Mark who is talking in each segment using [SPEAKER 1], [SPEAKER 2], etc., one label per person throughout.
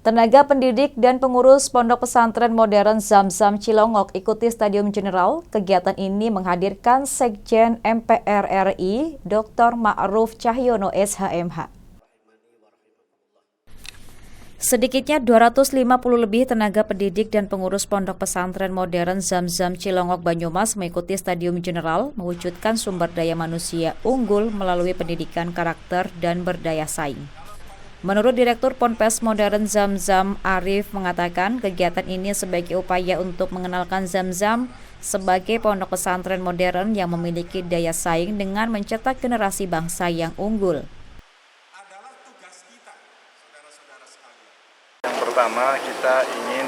[SPEAKER 1] Tenaga pendidik dan pengurus Pondok Pesantren Modern Zam-Zam Cilongok ikuti Stadium General. Kegiatan ini menghadirkan Sekjen MPR RI, Dr. Ma'ruf Cahyono SHMH. Sedikitnya 250 lebih tenaga pendidik dan pengurus Pondok Pesantren Modern Zam-Zam Cilongok Banyumas mengikuti Stadium General, mewujudkan sumber daya manusia unggul melalui pendidikan karakter dan berdaya saing. Menurut Direktur Ponpes Modern Zam-Zam Arif mengatakan kegiatan ini sebagai upaya untuk mengenalkan Zam-Zam sebagai pondok pesantren modern yang memiliki daya saing dengan mencetak generasi bangsa yang unggul.
[SPEAKER 2] Adalah tugas kita, saudara-saudara sekalian. Yang pertama kita ingin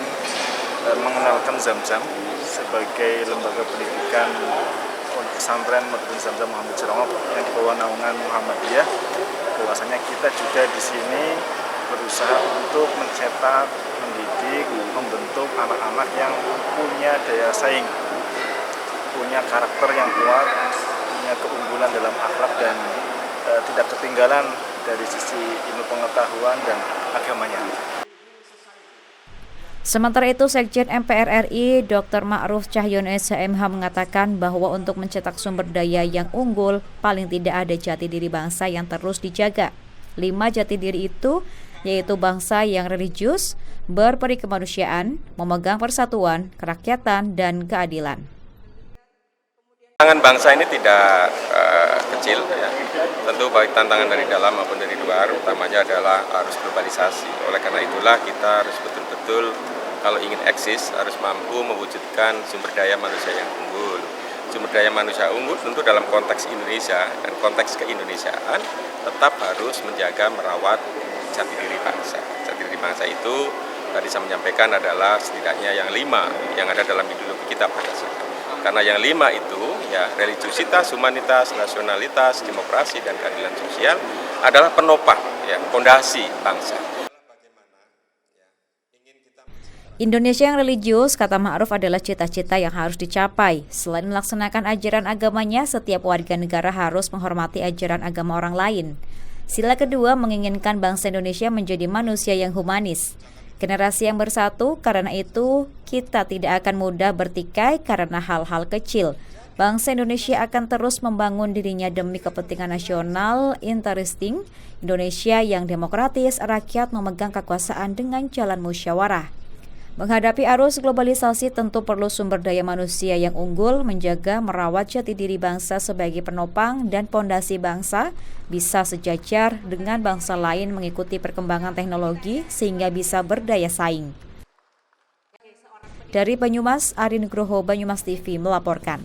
[SPEAKER 2] mengenalkan Zam-Zam sebagai lembaga pendidikan pondok pesantren Modern Zam-Zam Muhammad Cilongok yang di bawah naungan Muhammadiyah. Bahwasanya kita juga di sini berusaha untuk mencetak, mendidik, membentuk anak-anak yang punya daya saing, punya karakter yang kuat, punya keunggulan dalam akhlak dan tidak ketinggalan dari sisi ilmu pengetahuan dan agamanya.
[SPEAKER 1] Sementara itu, Sekjen MPR RI Dr. Ma'ruf Cahyono SHMH mengatakan bahwa untuk mencetak sumber daya yang unggul, paling tidak ada jati diri bangsa yang terus dijaga. 5 jati diri itu yaitu bangsa yang religius, berperi kemanusiaan, memegang persatuan, kerakyatan, dan keadilan.
[SPEAKER 3] Tantangan bangsa ini tidak kecil, ya. Tentu baik tantangan dari dalam maupun dari luar, utamanya adalah arus globalisasi. Oleh karena itulah kita harus betul-betul kalau ingin eksis harus mampu mewujudkan sumber daya manusia yang unggul. Sumber daya manusia unggul tentu dalam konteks Indonesia dan konteks keindonesiaan tetap harus menjaga merawat jati diri bangsa. Jati diri bangsa itu tadi saya menyampaikan adalah setidaknya yang 5 yang ada dalam ideologi kita Pancasila. Karena yang 5 itu ya religiusitas, humanitas, nasionalitas, demokrasi dan keadilan sosial adalah penopang ya fondasi bangsa.
[SPEAKER 1] Indonesia yang religius, kata Ma'ruf, adalah cita-cita yang harus dicapai. Selain melaksanakan ajaran agamanya, setiap warga negara harus menghormati ajaran agama orang lain. Sila kedua menginginkan bangsa Indonesia menjadi manusia yang humanis. Generasi yang bersatu, karena itu kita tidak akan mudah bertikai karena hal-hal kecil. Bangsa Indonesia akan terus membangun dirinya demi kepentingan nasional, interesting, Indonesia yang demokratis, rakyat memegang kekuasaan dengan jalan musyawarah. Menghadapi arus globalisasi tentu perlu sumber daya manusia yang unggul, menjaga merawat jati diri bangsa sebagai penopang dan pondasi bangsa, bisa sejajar dengan bangsa lain mengikuti perkembangan teknologi sehingga bisa berdaya saing. Dari Banyumas, Ari Nugroho, Banyumas TV melaporkan.